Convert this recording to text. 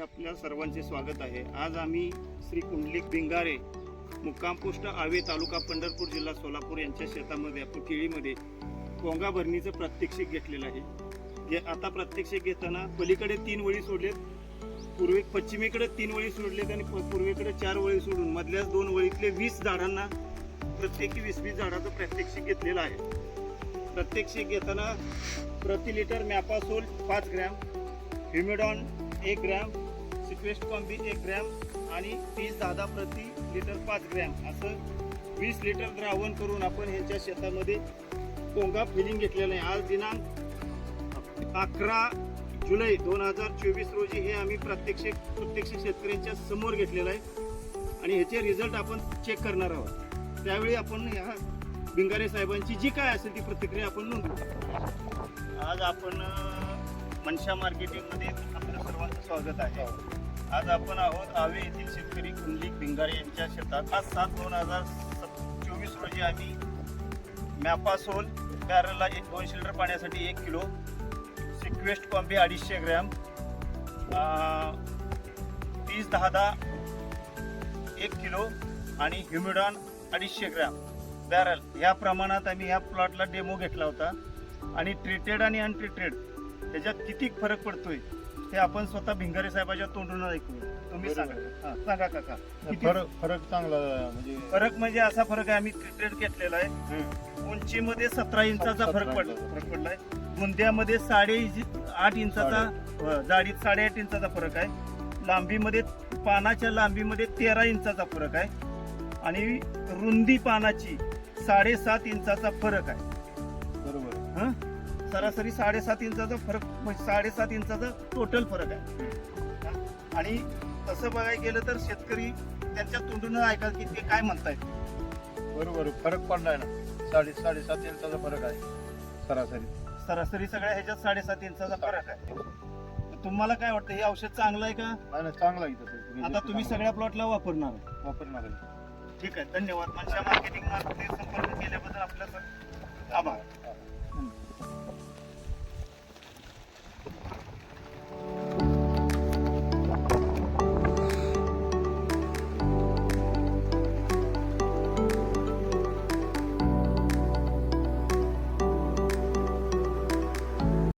आपल्या सर्वांचे स्वागत आहे। आज आम्ही श्री कुंडलिक भिंगारे मुक्काम पोस्ट आवे तालुका पंढरपूर जिल्हा सोलापूर यांच्या शेतामध्ये आपण केळीमध्ये कोंगा भरणीचं प्रात्यक्षिक घेतलेलं आहे। आता प्रात्यक्षिक घेताना पलीकडे 3 वळी सोडलेत, पश्चिमेकडे 3 वळी सोडलेत आणि पूर्वेकडे 4 वळी सोडून मधल्याच 2 वळीतले 20 झाडांना प्रत्येकी 20-20 झाडाचं प्रात्यक्षिक घेतलेलं आहे। प्रात्यक्षिक घेताना प्रति लिटर मॅपासोल 5 ग्रॅम, ह्युमिडॉन 1 ग्रॅम, सिक्वेस्ट कॉम्बी 1 ग्रॅम आणि 30-10 प्रति लिटर 5 ग्रॅम असं 20 लिटर द्रावण करून आपण ह्यांच्या शेतामध्ये कोंगा फिलिंग घेतलेलं आहे। आज दिनांक 11 जुलै 2024 रोजी हे आम्ही प्रत्यक्ष शेतकऱ्यांच्या समोर घेतलेलं आहे आणि ह्याचे रिझल्ट आपण चेक करणार आहोत। त्यावेळी आपण ह्या भिंगारे साहेबांची जी काय असेल ती प्रतिक्रिया आपण नोंदवू। आज आपण मनशा मार्केटिंगमध्ये आपलं सर्वांचं स्वागत आहे। आज आपण आहोत आवे येथील शेतकरी कुंडलिक भिंगारे यांच्या शेतात। आज 7/2024 रोजी आम्ही मॅपासोल बॅरलला 200 लिटर पाण्यासाठी 1 किलो, सिक्वेस्ट कॉम्बी 250 ग्रॅम, 30-10 1 किलो आणि ह्युमिडॉन 250 ग्रॅम बॅरल ह्या प्रमाणात आम्ही ह्या प्लॉटला डेमो घेतला होता आणि ट्रीटेड आणि अनट्रीटेड त्याच्यात किती फरक पडतोय हे आपण स्वतः भिंगारे साहेबांच्या तोंडून ऐकूया। तुम्ही सांगा, सांगा काका फरक चांगला फरक म्हणजे असा फरक आहे, आम्ही ट्रीटेड घेतलेला आहे। उंचीमध्ये 17 इंचाचा फरक पडलाय, बुंद्यामध्ये 8.5 इंचाचा, जाडीत 8.5 इंचाचा फरक आहे, लांबीमध्ये पानाच्या लांबीमध्ये 13 इंचाचा फरक आहे आणि रुंदी पानाची 7.5 इंचाचा फरक आहे। बरोबर, सरासरी 7.5 इंचाचा फरक, म्हणजे 7.5 इंचाचा टोटल फरक आहे। आणि तसं बघायला गेलं तर शेतकरी त्यांच्या तोंडून ऐका की ते काय म्हणतायत। बरोबर, फरक पडलाय ना, 7.5 इंचाचा फरक आहे सरासरी सगळ्या ह्याच्यात 7.5 इंचाचा फरक आहे। तुम्हाला काय वाटतं हे औषध चांगलं आहे का? नाही, चांगलं आहे तसं। आता तुम्ही सगळ्या प्लॉटला वापरणार आहे। ठीक आहे, धन्यवाद। मनशा मार्केटिंग मार्फत संपर्क केल्याबद्दल आपलं आभार।